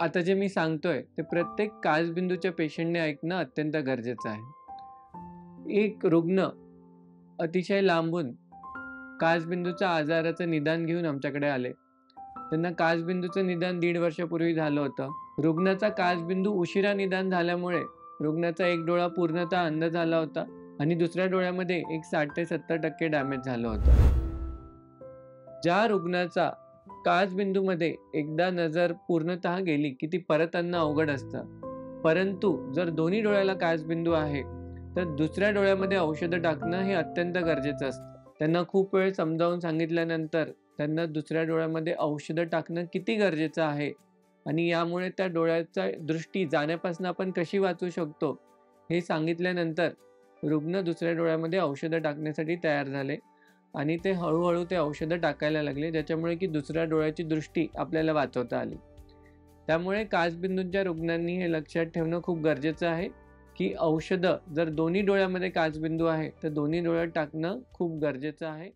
आता जे मी सांगतोय ते प्रत्येक काचबिंदूच्या पेशंटने ऐकणं अत्यंत गरजेचं आहे. एक रुग्ण अतिशय लांबून काचबिंदूच्या आजाराचं निदान घेऊन आमच्याकडे आले. त्यांना काचबिंदूचं निदान 1.5 वर्षापूर्वी झालं होतं. रुग्णाचा काचबिंदू उशिरा निदान झाल्यामुळे रुग्णाचा एक डोळा पूर्णतः अंध झाला होता आणि दुसऱ्या डोळ्यामध्ये एक 60 ते 70% डॅमेज झालं होतं. ज्या रुग्णाचा काचबिंदूमध्ये एकदा नजर पूर्णतः गेली की ती परत आणणं अवघड असतं. परंतु जर दोन्ही डोळ्याला काचबिंदू आहे तर दुसऱ्या डोळ्यामध्ये औषधं टाकणं हे अत्यंत गरजेचं असतं. त्यांना खूप वेळ समजावून सांगितल्यानंतर त्यांना दुसऱ्या डोळ्यामध्ये औषधं टाकणं किती गरजेचं आहे आणि यामुळे त्या डोळ्याचा दृष्टी जाण्यापासून आपण कशी वाचवू शकतो हे सांगितल्यानंतर रुग्ण दुसऱ्या डोळ्यामध्ये औषधं टाकण्यासाठी तयार झाले आणि ते हळूहळू ते औषधं टाकायला लागले, ज्याच्यामुळे की दुसऱ्या डोळ्याची दृष्टी आपल्याला वाचवता आली. त्यामुळे काचबिंदूंच्या रुग्णांनी हे लक्षात ठेवणं खूप गरजेचं आहे की औषधं जर दोन्ही डोळ्यामध्ये काचबिंदू आहे तर दोन्ही डोळ्यात टाकणं खूप गरजेचं आहे.